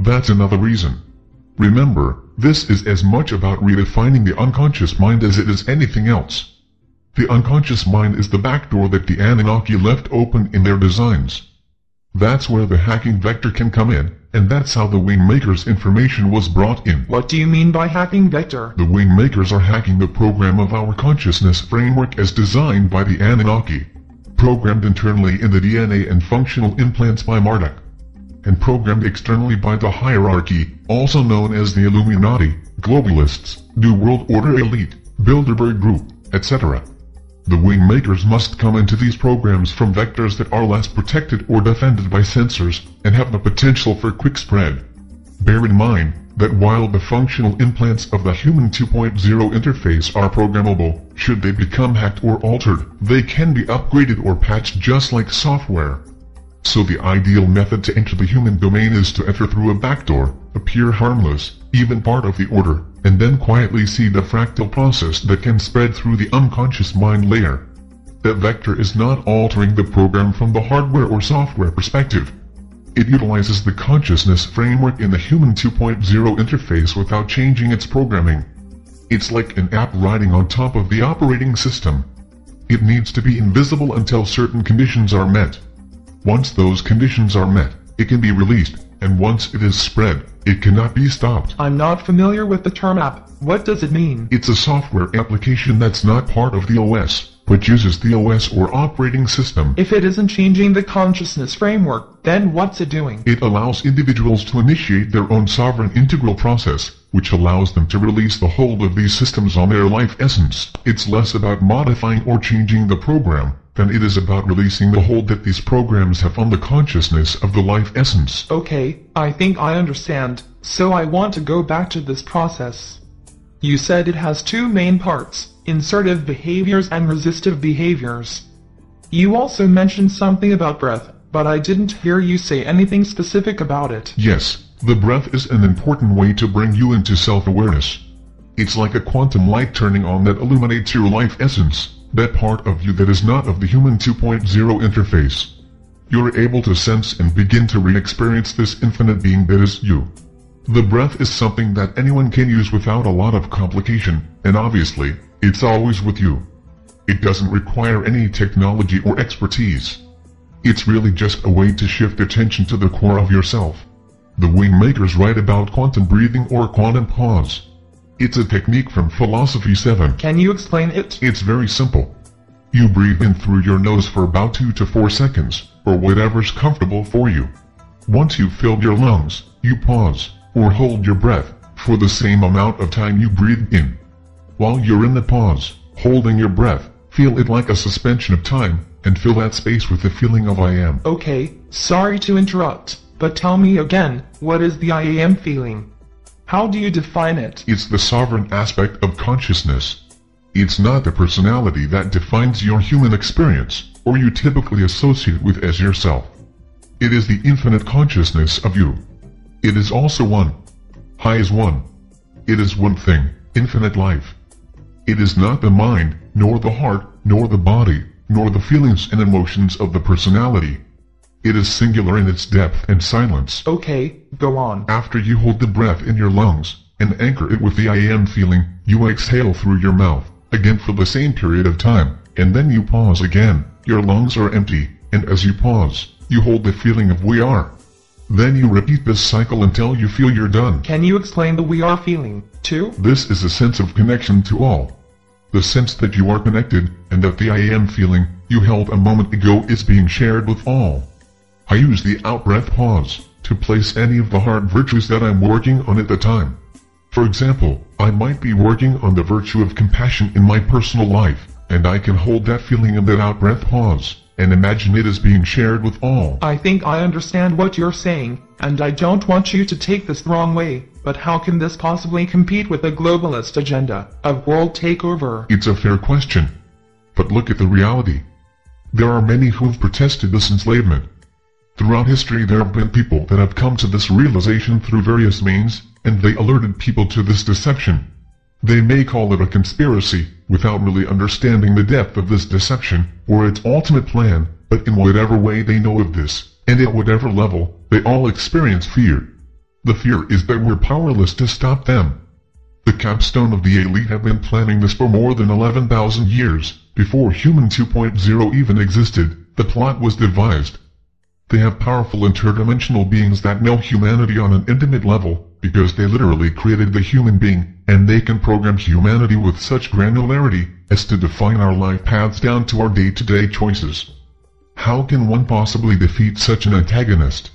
That's another reason. Remember, this is as much about redefining the unconscious mind as it is anything else. The unconscious mind is the backdoor that the Anunnaki left open in their designs. That's where the hacking vector can come in, and that's how the WingMakers information was brought in. What do you mean by hacking vector? The WingMakers are hacking the program of our consciousness framework as designed by the Anunnaki, programmed internally in the DNA and functional implants by Marduk, and programmed externally by the hierarchy, also known as the Illuminati, globalists, New World Order elite, Bilderberg Group, etc. The WingMakers must come into these programs from vectors that are less protected or defended by sensors, and have the potential for quick spread. Bear in mind that while the functional implants of the Human 2.0 interface are programmable, should they become hacked or altered, they can be upgraded or patched just like software. So the ideal method to enter the human domain is to enter through a backdoor, appear harmless, even part of the order, and then quietly see the fractal process that can spread through the unconscious mind layer. That vector is not altering the program from the hardware or software perspective. It utilizes the consciousness framework in the Human 2.0 interface without changing its programming. It's like an app riding on top of the operating system. It needs to be invisible until certain conditions are met. Once those conditions are met, it can be released, and once it is spread, it cannot be stopped. I'm not familiar with the term app. What does it mean? It's a software application that's not part of the OS, but uses the OS or operating system. If it isn't changing the consciousness framework, then what's it doing? It allows individuals to initiate their own sovereign integral process, which allows them to release the hold of these systems on their life essence. It's less about modifying or changing the program than it is about releasing the hold that these programs have on the consciousness of the life essence. Okay, I think I understand, so I want to go back to this process. You said it has two main parts, insertive behaviors and resistive behaviors. You also mentioned something about breath, but I didn't hear you say anything specific about it. Yes, the breath is an important way to bring you into self-awareness. It's like a quantum light turning on that illuminates your life essence, that part of you that is not of the Human 2.0 interface. You're able to sense and begin to re-experience this infinite being that is you. The breath is something that anyone can use without a lot of complication, and obviously, it's always with you. It doesn't require any technology or expertise. It's really just a way to shift attention to the core of yourself. The WingMakers write about quantum breathing or quantum pause. It's a technique from Philosophy 7. Can you explain it? It's very simple. You breathe in through your nose for about 2 to 4 seconds, or whatever's comfortable for you. Once you've filled your lungs, you pause, or hold your breath, for the same amount of time you breathed in. While you're in the pause, holding your breath, feel it like a suspension of time, and fill that space with the feeling of I am. Okay, sorry to interrupt, but tell me again, what is the I am feeling? How do you define it? It's the sovereign aspect of consciousness. It's not the personality that defines your human experience, or you typically associate with as yourself. It is the infinite consciousness of you. It is also one. High is one. It is one thing, infinite life. It is not the mind, nor the heart, nor the body, nor the feelings and emotions of the personality. It is singular in its depth and silence. Okay, go on. After you hold the breath in your lungs, and anchor it with the I am feeling, you exhale through your mouth, again for the same period of time, and then you pause again. Your lungs are empty, and as you pause, you hold the feeling of we are. Then you repeat this cycle until you feel you're done. Can you explain the we are feeling, too? This is a sense of connection to all. The sense that you are connected, and that the I am feeling you held a moment ago is being shared with all. I use the out-breath pause to place any of the heart virtues that I'm working on at the time. For example, I might be working on the virtue of compassion in my personal life, and I can hold that feeling in that out-breath pause, and imagine it as being shared with all. I think I understand what you're saying, and I don't want you to take this the wrong way, but how can this possibly compete with the globalist agenda of world takeover? It's a fair question. But look at the reality. There are many who've protested this enslavement. Throughout history there have been people that have come to this realization through various means, and they alerted people to this deception. They may call it a conspiracy, without really understanding the depth of this deception, or its ultimate plan, but in whatever way they know of this, and at whatever level, they all experience fear. The fear is that we're powerless to stop them. The capstone of the elite have been planning this for more than 11,000 years. Before Human 2.0 even existed, the plot was devised. They have powerful interdimensional beings that know humanity on an intimate level, because they literally created the human being, and they can program humanity with such granularity as to define our life paths down to our day-to-day choices. How can one possibly defeat such an antagonist?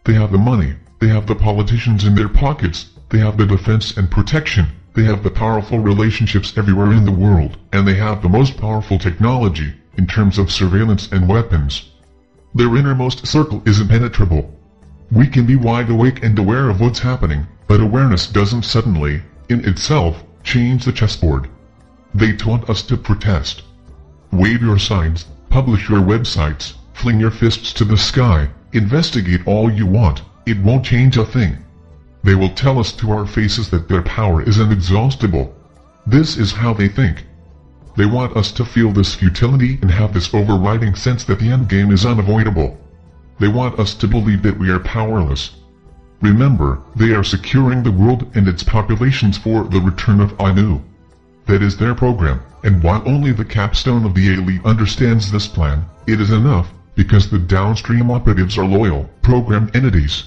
They have the money, they have the politicians in their pockets, they have the defense and protection, they have the powerful relationships everywhere in the world, and they have the most powerful technology, in terms of surveillance and weapons. Their innermost circle is impenetrable. We can be wide awake and aware of what's happening, but awareness doesn't suddenly, in itself, change the chessboard. They taunt us to protest. Wave your signs, publish your websites, fling your fists to the sky, investigate all you want, it won't change a thing. They will tell us to our faces that their power is inexhaustible. This is how they think. They want us to feel this futility and have this overriding sense that the endgame is unavoidable. They want us to believe that we are powerless. Remember, they are securing the world and its populations for the return of Anu. That is their program, and while only the capstone of the elite understands this plan, it is enough, because the downstream operatives are loyal, programmed entities.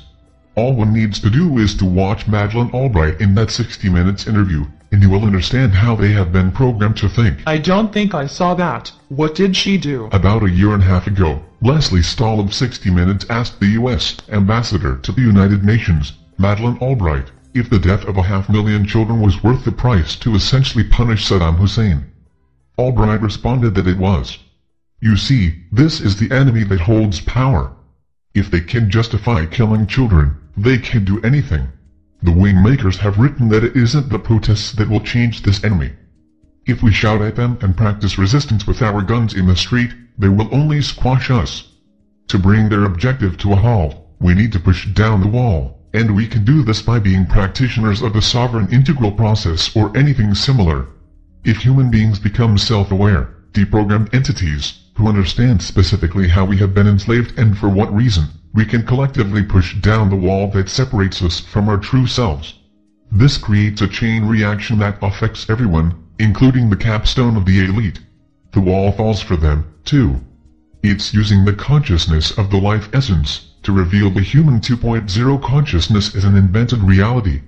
All one needs to do is to watch Madeleine Albright in that 60 Minutes interview, and you will understand how they have been programmed to think. I don't think I saw that. What did she do? About a year and a half ago, Leslie Stahl of 60 Minutes asked the U.S. ambassador to the United Nations, Madeleine Albright, if the death of 500,000 children was worth the price to essentially punish Saddam Hussein. Albright responded that it was. You see, this is the enemy that holds power. If they can justify killing children, they can do anything. The WingMakers have written that it isn't the protests that will change this enemy. If we shout at them and practice resistance with our guns in the street, they will only squash us. To bring their objective to a halt, we need to push down the wall, and we can do this by being practitioners of the sovereign integral process or anything similar. If human beings become self-aware, deprogrammed entities, who understand specifically how we have been enslaved and for what reason, we can collectively push down the wall that separates us from our true selves. This creates a chain reaction that affects everyone, including the capstone of the elite. The wall falls for them, too. It's using the consciousness of the life essence to reveal the human 2.0 consciousness as an invented reality.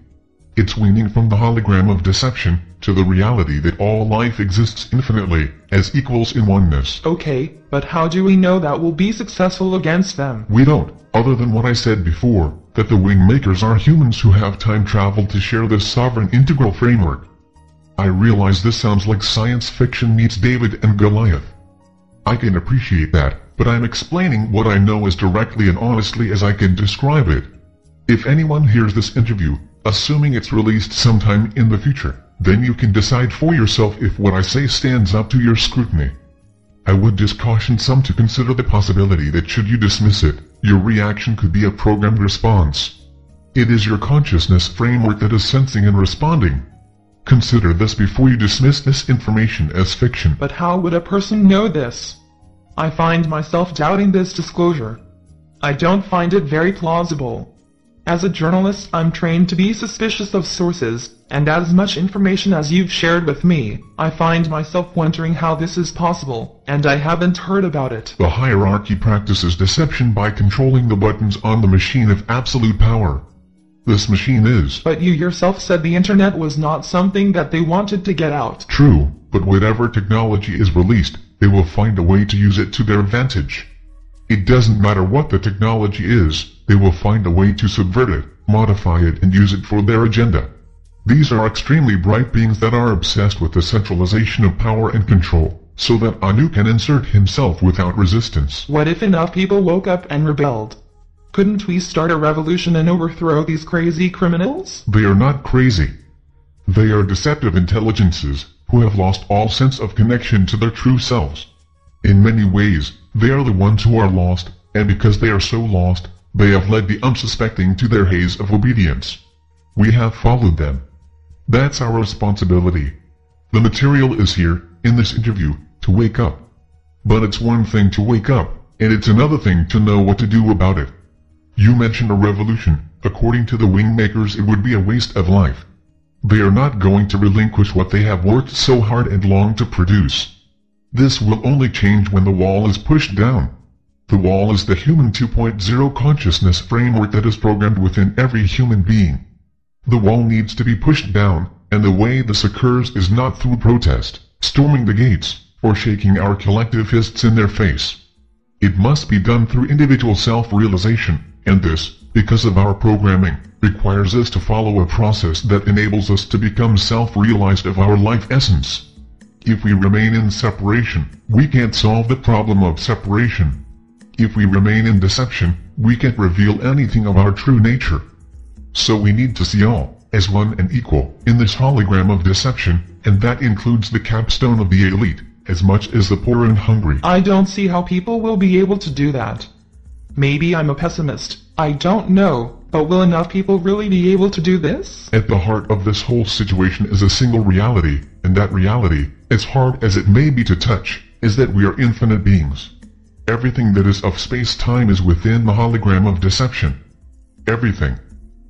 It's weaning from the hologram of deception to the reality that all life exists infinitely, as equals in oneness. Okay, but how do we know that we'll be successful against them? We don't, other than what I said before, that the WingMakers are humans who have time traveled to share this sovereign integral framework. I realize this sounds like science fiction meets David and Goliath. I can appreciate that, but I'm explaining what I know as directly and honestly as I can describe it. If anyone hears this interview, assuming it's released sometime in the future, then you can decide for yourself if what I say stands up to your scrutiny. I would just caution some to consider the possibility that should you dismiss it, your reaction could be a programmed response. It is your consciousness framework that is sensing and responding. Consider this before you dismiss this information as fiction. But how would a person know this? I find myself doubting this disclosure. I don't find it very plausible. As a journalist, I'm trained to be suspicious of sources, and as much information as you've shared with me, I find myself wondering how this is possible, and I haven't heard about it. The hierarchy practices deception by controlling the buttons on the machine of absolute power. This machine is. But you yourself said the internet was not something that they wanted to get out. True, but whatever technology is released, they will find a way to use it to their advantage. It doesn't matter what the technology is, they will find a way to subvert it, modify it and use it for their agenda. These are extremely bright beings that are obsessed with the centralization of power and control, so that Anu can insert himself without resistance. What if enough people woke up and rebelled? Couldn't we start a revolution and overthrow these crazy criminals? They are not crazy. They are deceptive intelligences, who have lost all sense of connection to their true selves. In many ways, they are the ones who are lost, and because they are so lost, they have led the unsuspecting to their haze of obedience. We have followed them. That's our responsibility. The material is here, in this interview, to wake up. But it's one thing to wake up, and it's another thing to know what to do about it. You mentioned a revolution, According to the WingMakers, it would be a waste of life. They are not going to relinquish what they have worked so hard and long to produce. This will only change when the wall is pushed down. The wall is the human 2.0 consciousness framework that is programmed within every human being. The wall needs to be pushed down, and the way this occurs is not through protest, storming the gates, or shaking our collective fists in their face. It must be done through individual self-realization, and this, because of our programming, requires us to follow a process that enables us to become self-realized of our life essence. If we remain in separation, we can't solve the problem of separation. If we remain in deception, we can't reveal anything of our true nature. So we need to see all, as one and equal, in this hologram of deception, and that includes the capstone of the elite, as much as the poor and hungry. I don't see how people will be able to do that. Maybe I'm a pessimist, I don't know, but will enough people really be able to do this? At the heart of this whole situation is a single reality, and that reality, as hard as it may be to touch, is that we are infinite beings. Everything that is of space-time is within the hologram of deception. Everything.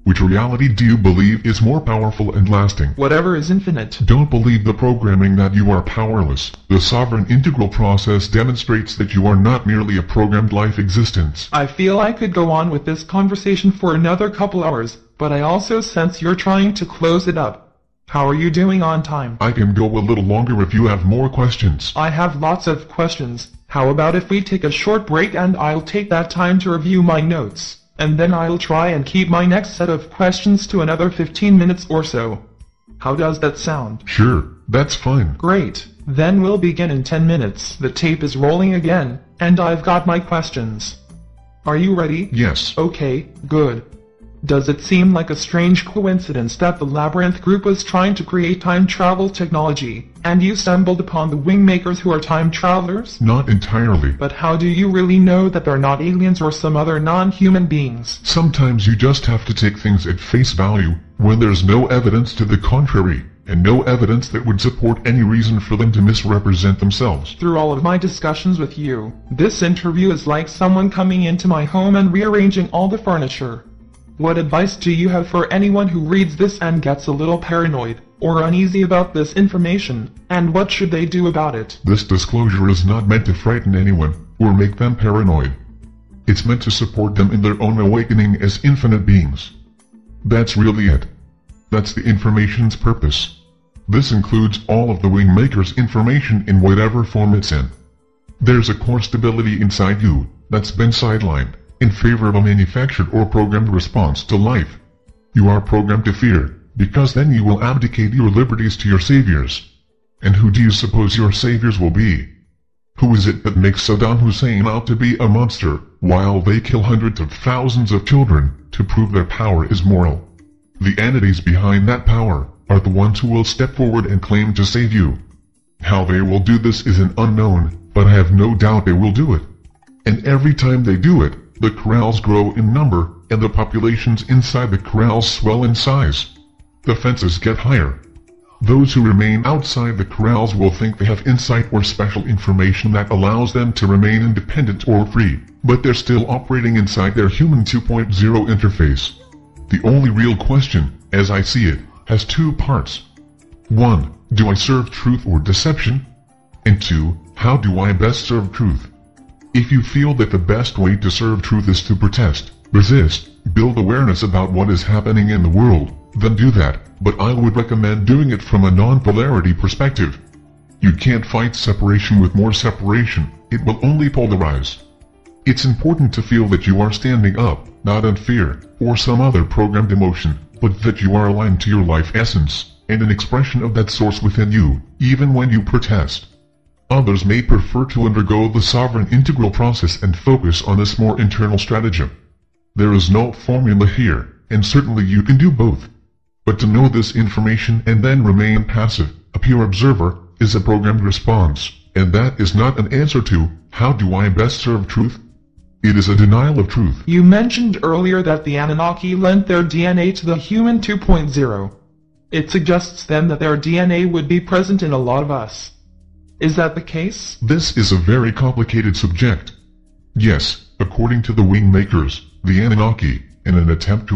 Which reality do you believe is more powerful and lasting? Whatever is infinite. Don't believe the programming that you are powerless. The sovereign integral process demonstrates that you are not merely a programmed life existence. I feel I could go on with this conversation for another couple hours, but I also sense you're trying to close it up. How are you doing on time? I can go a little longer if you have more questions. I have lots of questions. How about if we take a short break and I'll take that time to review my notes? And then I'll try and keep my next set of questions to another 15 minutes or so. How does that sound? Sure, that's fine. Great. Then we'll begin in 10 minutes. The tape is rolling again, and I've got my questions. Are you ready? Yes. Okay, good. Does it seem like a strange coincidence that the Labyrinth group was trying to create time travel technology, and you stumbled upon the WingMakers who are time travelers? Not entirely. But how do you really know that they're not aliens or some other non-human beings? Sometimes you just have to take things at face value, when there's no evidence to the contrary, and no evidence that would support any reason for them to misrepresent themselves. Through all of my discussions with you, this interview is like someone coming into my home and rearranging all the furniture. What advice do you have for anyone who reads this and gets a little paranoid, or uneasy about this information, and what should they do about it? This disclosure is not meant to frighten anyone, or make them paranoid. It's meant to support them in their own awakening as infinite beings. That's really it. That's the information's purpose. This includes all of the WingMakers information in whatever form it's in. There's a core stability inside you, that's been sidelined, in favor of a manufactured or programmed response to life. You are programmed to fear, because then you will abdicate your liberties to your saviors. And who do you suppose your saviors will be? Who is it that makes Saddam Hussein out to be a monster, while they kill hundreds of thousands of children, to prove their power is moral? The entities behind that power are the ones who will step forward and claim to save you. How they will do this is an unknown, but I have no doubt they will do it. And every time they do it, the corrals grow in number, and the populations inside the corrals swell in size. The fences get higher. Those who remain outside the corrals will think they have insight or special information that allows them to remain independent or free, but they're still operating inside their human 2.0 interface. The only real question, as I see it, has two parts. 1. Do I serve truth or deception? And 2. How do I best serve truth? If you feel that the best way to serve truth is to protest, resist, build awareness about what is happening in the world, then do that, but I would recommend doing it from a non-polarity perspective. You can't fight separation with more separation, it will only polarize. It's important to feel that you are standing up, not in fear, or some other programmed emotion, but that you are aligned to your life essence, and an expression of that source within you, even when you protest. Others may prefer to undergo the sovereign integral process and focus on this more internal stratagem. There is no formula here, and certainly you can do both. But to know this information and then remain passive, a pure observer, is a programmed response, and that is not an answer to, how do I best serve truth? It is a denial of truth. You mentioned earlier that the Anunnaki lent their DNA to the human 2.0. It suggests then that their DNA would be present in a lot of us. Is that the case? This is a very complicated subject. Yes, according to the WingMakers, the Anunnaki, in an attempt to